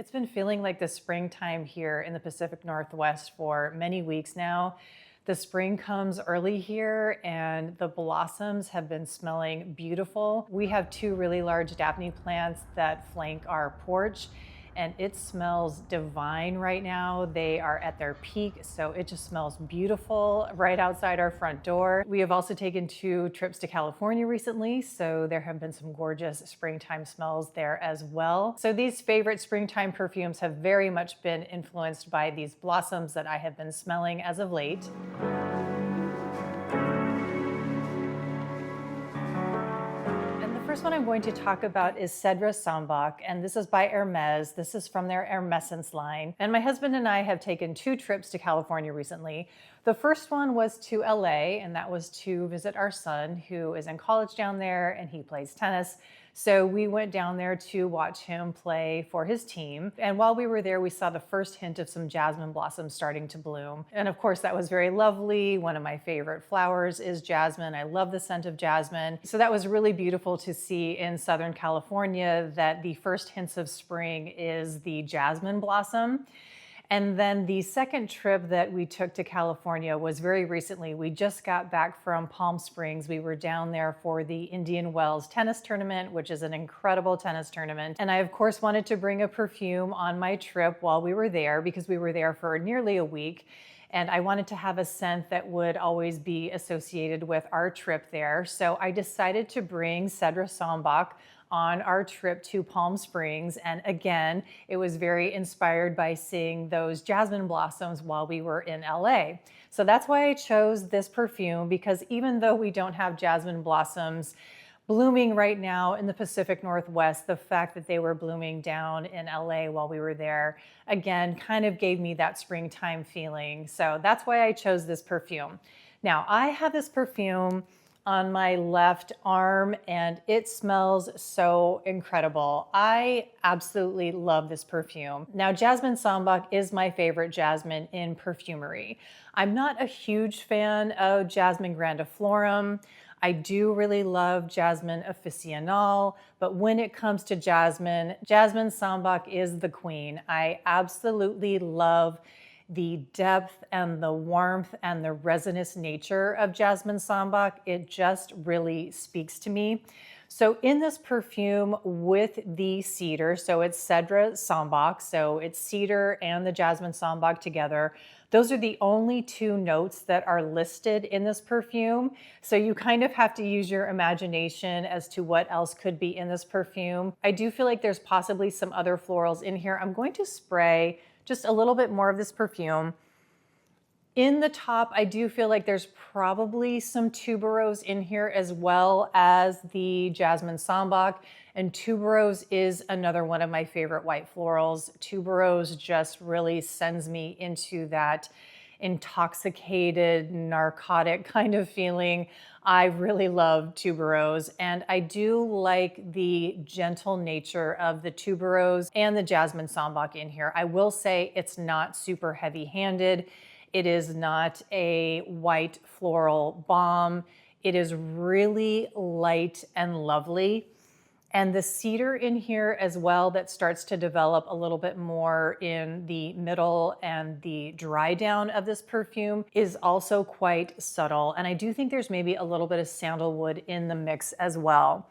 It's been feeling like the springtime here in the Pacific Northwest for many weeks now. The spring comes early here and the blossoms have been smelling beautiful. We have two really large Daphne plants that flank our porch and it smells divine right now. They are at their peak, so it just smells beautiful right outside our front door. We have also taken 2 trips to California recently, so there have been some gorgeous springtime smells there as well. So these favorite springtime perfumes have very much been influenced by these blossoms that I have been smelling as of late. The first one I'm going to talk about is Cedre Sambac, and this is by Hermes. This is from their Hermescence line. And my husband and I have taken 2 trips to California recently. The first one was to LA, and that was to visit our son who is in college down there and he plays tennis. So we went down there to watch him play for his team. And while we were there, we saw the first hint of some jasmine blossoms starting to bloom. And of course, that was very lovely. One of my favorite flowers is jasmine. I love the scent of jasmine. So that was really beautiful to see in Southern California that the first hints of spring is the jasmine blossom. And then the second trip that we took to California was very recently. We just got back from Palm Springs. We were down there for the Indian Wells tennis tournament, which is an incredible tennis tournament. And I, of course, wanted to bring a perfume on my trip while we were there because we were there for nearly a week. And I wanted to have a scent that would always be associated with our trip there. So I decided to bring Cedre Sambac on our trip to Palm Springs. And again, it was very inspired by seeing those jasmine blossoms while we were in LA. So that's why I chose this perfume, because even though we don't have jasmine blossoms blooming right now in the Pacific Northwest, the fact that they were blooming down in LA while we were there, again, kind of gave me that springtime feeling. So that's why I chose this perfume. Now, I have this perfume on my left arm and it smells so incredible. I absolutely love this perfume. Now, Jasmine Sambac is my favorite jasmine in perfumery. I'm not a huge fan of Jasmine grandiflorum. I do really love Jasmine officinale, but when it comes to Jasmine, Jasmine Sambac is the queen. I absolutely love the depth and the warmth and the resinous nature of Jasmine Sambac. It just really speaks to me. So in this perfume with the cedar, so it's Cedre Sambac, so it's cedar and the Jasmine Sambac together. Those are the only 2 notes that are listed in this perfume. So you kind of have to use your imagination as to what else could be in this perfume. I do feel like there's possibly some other florals in here. I'm going to spray just a little bit more of this perfume. In the top, I do feel like there's probably some tuberose in here as well as the Jasmine Sambac. And tuberose is another one of my favorite white florals. Tuberose just really sends me into that intoxicated, narcotic kind of feeling. I really love tuberose, and I do like the gentle nature of the tuberose and the Jasmine Sambac in here. I will say it's not super heavy-handed. It is not a white floral bomb. It is really light and lovely. And the cedar in here as well that starts to develop a little bit more in the middle and the dry down of this perfume is also quite subtle. And I do think there's maybe a little bit of sandalwood in the mix as well.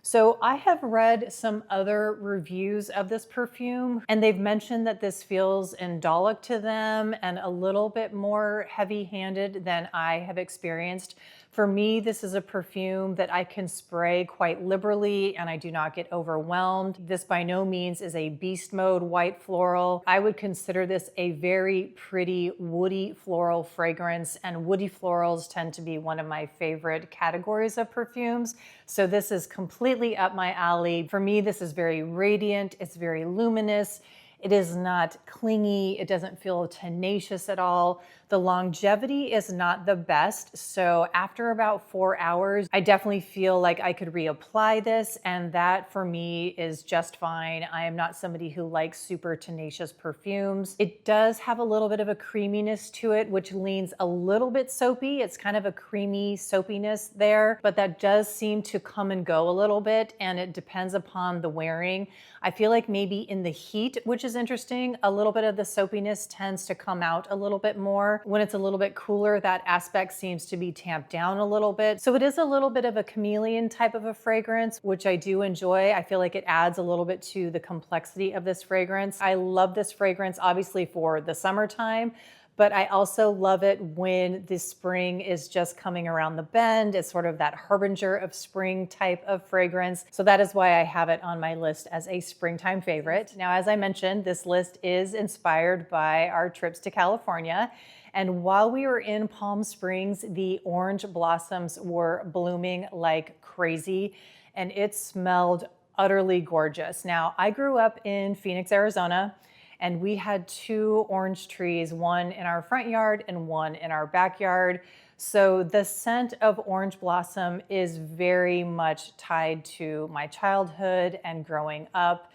So I have read some other reviews of this perfume, and they've mentioned that this feels indolic to them and a little bit more heavy-handed than I have experienced. For me, this is a perfume that I can spray quite liberally and I do not get overwhelmed. This by no means is a beast mode white floral. I would consider this a very pretty woody floral fragrance, and woody florals tend to be one of my favorite categories of perfumes. So this is completely up my alley. For me, this is very radiant. It's very luminous. It is not clingy. It doesn't feel tenacious at all. The longevity is not the best. So after about 4 hours, I definitely feel like I could reapply this, and that for me is just fine. I am not somebody who likes super tenacious perfumes. It does have a little bit of a creaminess to it, which leans a little bit soapy. It's kind of a creamy soapiness there, but that does seem to come and go a little bit, and it depends upon the wearing. I feel like maybe in the heat, which is interesting, a little bit of the soapiness tends to come out a little bit more. When it's a little bit cooler, that aspect seems to be tamped down a little bit. So it is a little bit of a chameleon type of a fragrance, which I do enjoy. I feel like it adds a little bit to the complexity of this fragrance. I love this fragrance, obviously for the summertime, but I also love it when the spring is just coming around the bend. It's sort of that harbinger of spring type of fragrance. So that is why I have it on my list as a springtime favorite. Now, as I mentioned, this list is inspired by our trips to California. And while we were in Palm Springs, the orange blossoms were blooming like crazy, and it smelled utterly gorgeous. Now, I grew up in Phoenix, Arizona, and we had 2 orange trees, one in our front yard and one in our backyard. So the scent of orange blossom is very much tied to my childhood and growing up.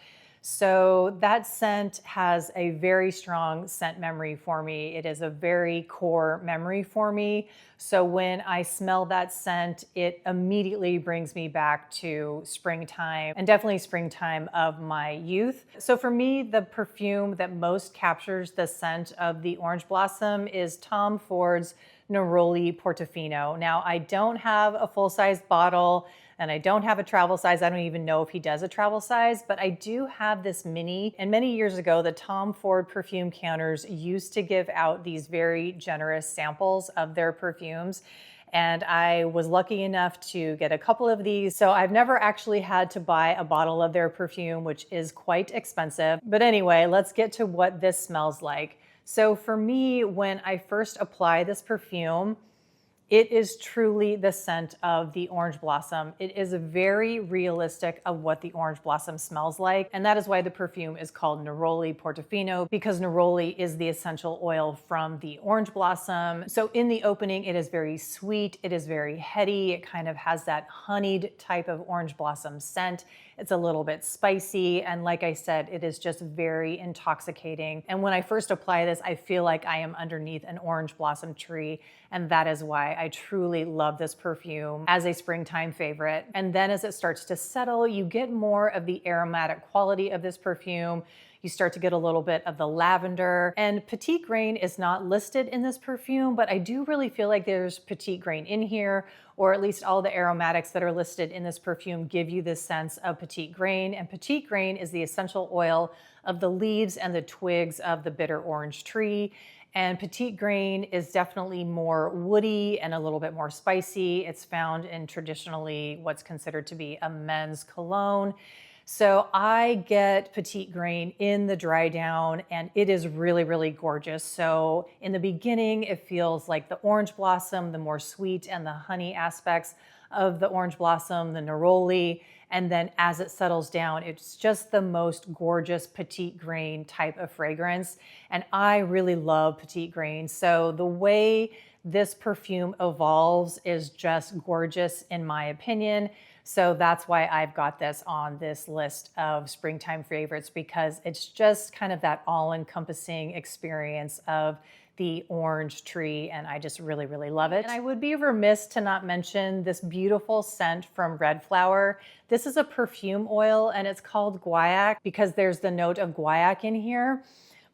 So that scent has a very strong scent memory for me. It is a very core memory for me. So when I smell that scent, it immediately brings me back to springtime, and definitely springtime of my youth. So for me, the perfume that most captures the scent of the orange blossom is Tom Ford's Neroli Portofino. Now, I don't have a full-size bottle, and I don't have a travel size. I don't even know if he does a travel size, but I do have this mini. And many years ago, the Tom Ford perfume counters used to give out these very generous samples of their perfumes. And I was lucky enough to get a couple of these. So I've never actually had to buy a bottle of their perfume, which is quite expensive. But anyway, let's get to what this smells like. So for me, when I first apply this perfume, it is truly the scent of the orange blossom. It is very realistic of what the orange blossom smells like. And that is why the perfume is called Neroli Portofino, because neroli is the essential oil from the orange blossom. So in the opening, it is very sweet. It is very heady. It kind of has that honeyed type of orange blossom scent. It's a little bit spicy. And like I said, it is just very intoxicating. And when I first apply this, I feel like I am underneath an orange blossom tree. And that is why I truly love this perfume as a springtime favorite. And then as it starts to settle, you get more of the aromatic quality of this perfume. You start to get a little bit of the lavender. And Petite Grain is not listed in this perfume, but I do really feel like there's Petite Grain in here, or at least all the aromatics that are listed in this perfume give you this sense of Petite Grain. And Petite Grain is the essential oil of the leaves and the twigs of the bitter orange tree. And Petite Grain is definitely more woody and a little bit more spicy. It's found in traditionally what's considered to be a men's cologne. So I get Petite Grain in the dry down, and it is really, really gorgeous. So in the beginning, it feels like the orange blossom, the more sweet and the honey aspects of the orange blossom, the neroli. And then as it settles down, it's just the most gorgeous Petite Grain type of fragrance. And I really love Petite Grain. So the way this perfume evolves is just gorgeous in my opinion. So that's why I've got this on this list of springtime favorites, because it's just kind of that all-encompassing experience of the orange tree, and I just really, really love it. And I would be remiss to not mention this beautiful scent from Red Flower. This is a perfume oil, and it's called Guaiac because there's the note of guaiac in here.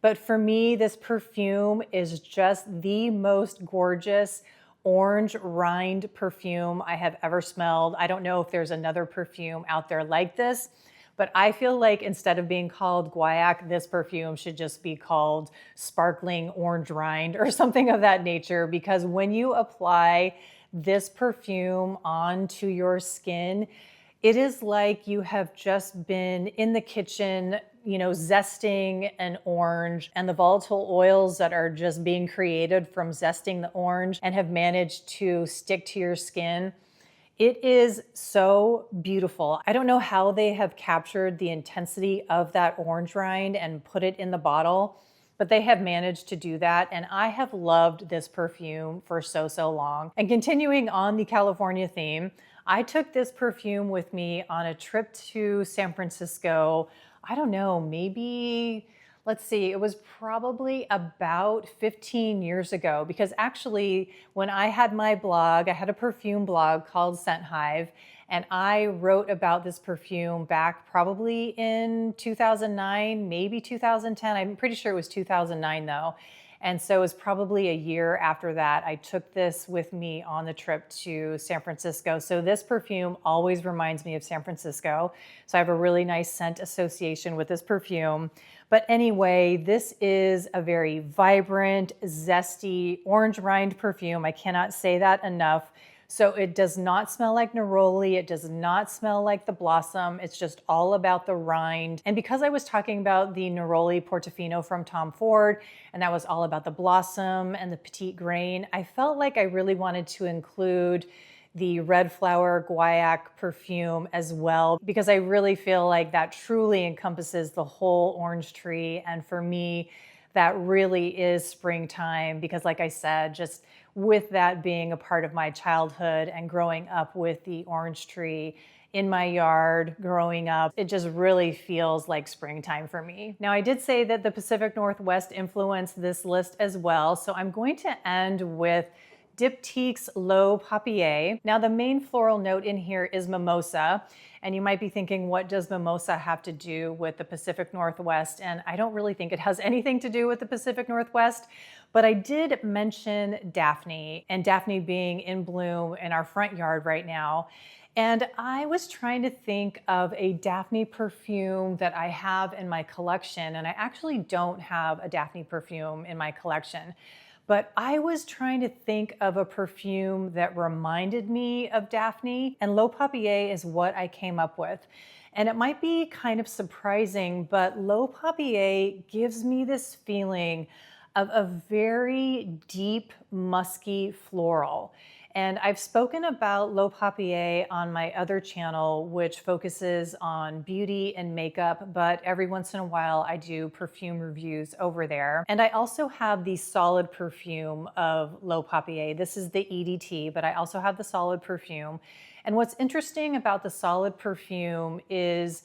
But for me, this perfume is just the most gorgeous orange rind perfume I have ever smelled. I don't know if there's another perfume out there like this, but I feel like instead of being called Guaiac, this perfume should just be called Sparkling Orange Rind or something of that nature, because when you apply this perfume onto your skin, it is like you have just been in the kitchen, zesting an orange, and the volatile oils that are just being created from zesting the orange and have managed to stick to your skin. It is so beautiful. I don't know how they have captured the intensity of that orange rind and put it in the bottle, but they have managed to do that. And I have loved this perfume for so long. And continuing on the California theme, I took this perfume with me on a trip to San Francisco. I don't know, maybe, let's see, it was probably about 15 years ago, because actually when I had my blog, I had a perfume blog called Scent Hive, and I wrote about this perfume back probably in 2009, maybe 2010. I'm pretty sure it was 2009 though. And so it was probably a year after that, I took this with me on the trip to San Francisco. So this perfume always reminds me of San Francisco. So I have a really nice scent association with this perfume. But anyway, this is a very vibrant, zesty, orange rind perfume. I cannot say that enough. So it does not smell like neroli. It does not smell like the blossom. It's just all about the rind. And because I was talking about the Neroli Portofino from Tom Ford, and that was all about the blossom and the petite grain, I felt like I really wanted to include the red Flower Guaiac perfume as well, because I really feel like that truly encompasses the whole orange tree. And for me, that really is springtime, because like I said, just with that being a part of my childhood and growing up with the orange tree in my yard growing up, it just really feels like springtime for me. Now, I did say that the Pacific Northwest influenced this list as well, so I'm going to end with Diptyque L'eau Papier. Now, the main floral note in here is mimosa, and you might be thinking, what does mimosa have to do with the Pacific Northwest? And I don't really think it has anything to do with the Pacific Northwest, but I did mention Daphne, and Daphne being in bloom in our front yard right now. And I was trying to think of a Daphne perfume that I have in my collection, and I actually don't have a Daphne perfume in my collection. But I was trying to think of a perfume that reminded me of Daphne, and L'eau Papier is what I came up with. And it might be kind of surprising, but L'eau Papier gives me this feeling of a very deep, musky floral. And I've spoken about L'eau Papier on my other channel, which focuses on beauty and makeup, but every once in a while I do perfume reviews over there. And I also have the solid perfume of L'eau Papier. This is the EDT, but I also have the solid perfume. And what's interesting about the solid perfume is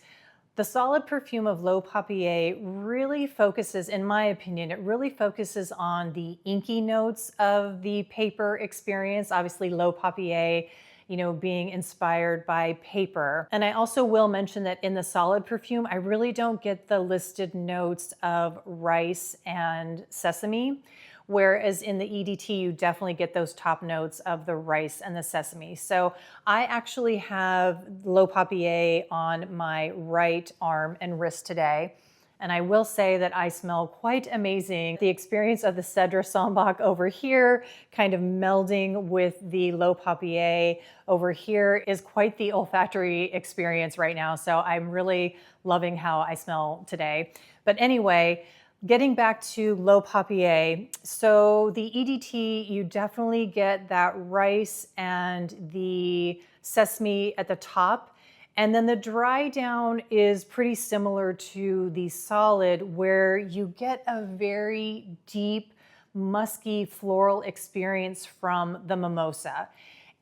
the solid perfume of L'eau Papier really focuses, in my opinion, it really focuses on the inky notes of the paper experience. Obviously, L'eau Papier, being inspired by paper. And I also will mention that in the solid perfume, I really don't get the listed notes of rice and sesame. Whereas in the EDT, you definitely get those top notes of the rice and the sesame. So I actually have L'eau Papier on my right arm and wrist today. And I will say that I smell quite amazing. The experience of the Cedre Sambac over here, kind of melding with the L'eau Papier over here, is quite the olfactory experience right now. So I'm really loving how I smell today. But anyway, getting back to L'eau Papier, so the EDT, you definitely get that rice and the sesame at the top. And then the dry down is pretty similar to the solid, where you get a very deep, musky floral experience from the mimosa.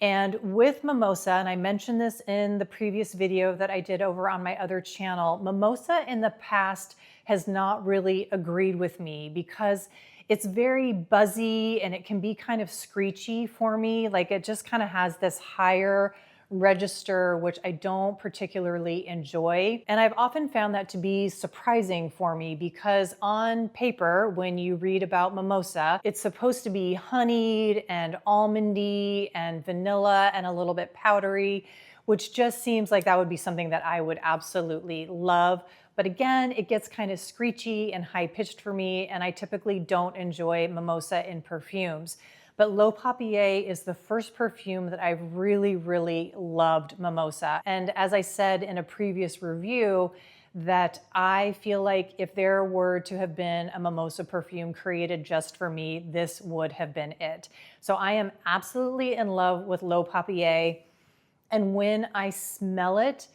And with mimosa, and I mentioned this in the previous video that I did over on my other channel, mimosa in the past has not really agreed with me because it's very buzzy and it can be kind of screechy for me. Like it just kind of has this higher register, which I don't particularly enjoy. And I've often found that to be surprising for me because on paper, when you read about mimosa, it's supposed to be honeyed and almondy and vanilla and a little bit powdery, which just seems like that would be something that I would absolutely love. But again, it gets kind of screechy and high-pitched for me, and I typically don't enjoy mimosa in perfumes. But L'eau Papier is the first perfume that I've really loved mimosa. And as I said in a previous review, that I feel like if there were to have been a mimosa perfume created just for me, this would have been it. So I am absolutely in love with L'eau Papier. And when I smell it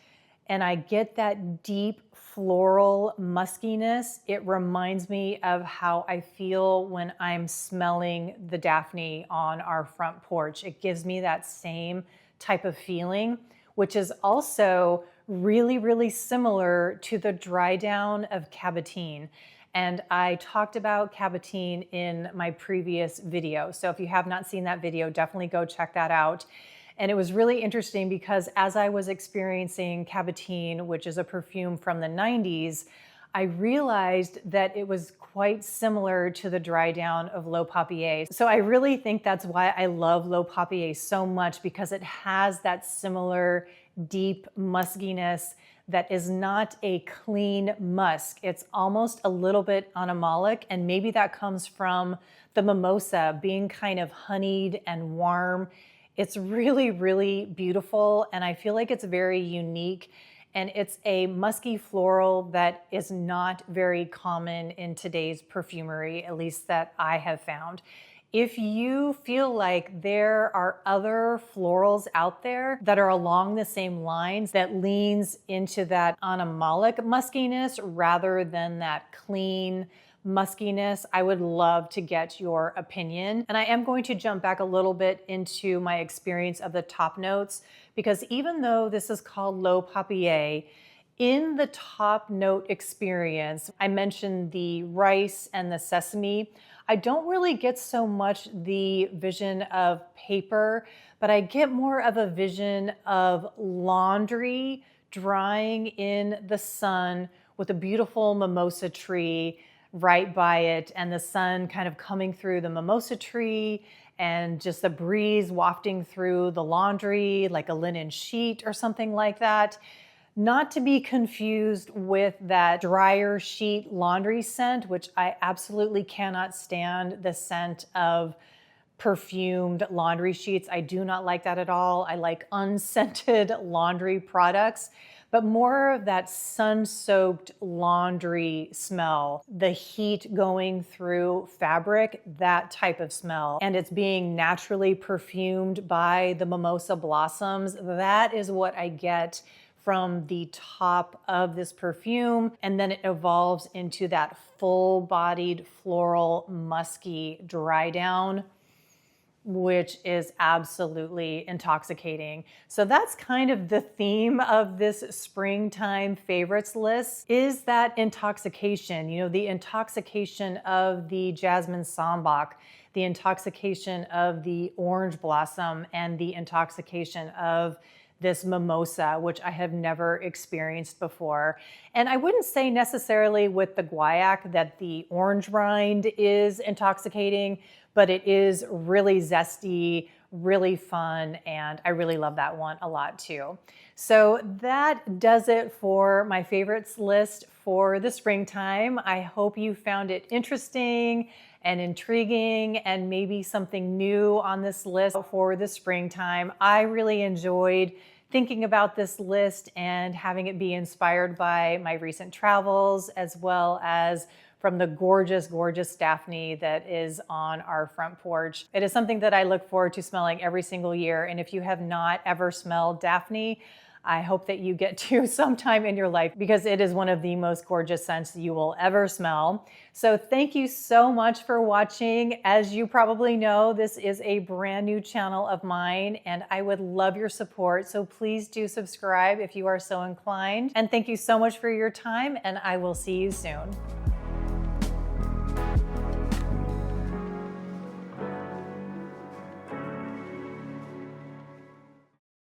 and I get that deep floral muskiness, it reminds me of how I feel when I'm smelling the Daphne on our front porch. It gives me that same type of feeling, which is also really, really similar to the dry down of Cabotin. And I talked about Cabotin in my previous video. So if you have not seen that video, definitely go check that out. And it was really interesting because as I was experiencing Cabotin, which is a perfume from the 90s, I realized that it was quite similar to the dry down of L'eau Papier. So I really think that's why I love L'eau Papier so much, because it has that similar deep muskiness that is not a clean musk. It's almost a little bit animalic, and maybe that comes from the mimosa being kind of honeyed and warm. It's really, really beautiful, and I feel like it's very unique, and it's a musky floral that is not very common in today's perfumery, at least that I have found. If you feel like there are other florals out there that are along the same lines that leans into that animalic muskiness rather than that clean muskiness, I would love to get your opinion. And I am going to jump back a little bit into my experience of the top notes, because even though this is called L'eau Papier, in the top note experience, I mentioned the rice and the sesame. I don't really get so much the vision of paper, but I get more of a vision of laundry drying in the sun with a beautiful mimosa tree right by it, and the sun kind of coming through the mimosa tree and just the breeze wafting through the laundry like a linen sheet or something like that. Not to be confused with that dryer sheet laundry scent, which I absolutely cannot stand the scent of perfumed laundry sheets. I do not like that at all. I like unscented laundry products, but more of that sun-soaked laundry smell, the heat going through fabric, that type of smell. And it's being naturally perfumed by the mimosa blossoms. That is what I get from the top of this perfume, and then it evolves into that full-bodied floral musky dry down, which is absolutely intoxicating. So that's kind of the theme of this springtime favorites list, is that intoxication. You know, the intoxication of the jasmine sambac, the intoxication of the orange blossom, and the intoxication of this mimosa, which I have never experienced before. And I wouldn't say necessarily with the guaiac that the orange rind is intoxicating, but it is really zesty, really fun, and I really love that one a lot too. So that does it for my favorites list for the springtime. I hope you found it interesting and intriguing and maybe something new on this list for the springtime. I really enjoyed thinking about this list and having it be inspired by my recent travels, as well as from the gorgeous, gorgeous Daphne that is on our front porch. It is something that I look forward to smelling every single year. And if you have not ever smelled Daphne, I hope that you get to sometime in your life, because it is one of the most gorgeous scents you will ever smell. So thank you so much for watching. As you probably know, this is a brand new channel of mine, and I would love your support. So please do subscribe if you are so inclined. And thank you so much for your time, and I will see you soon.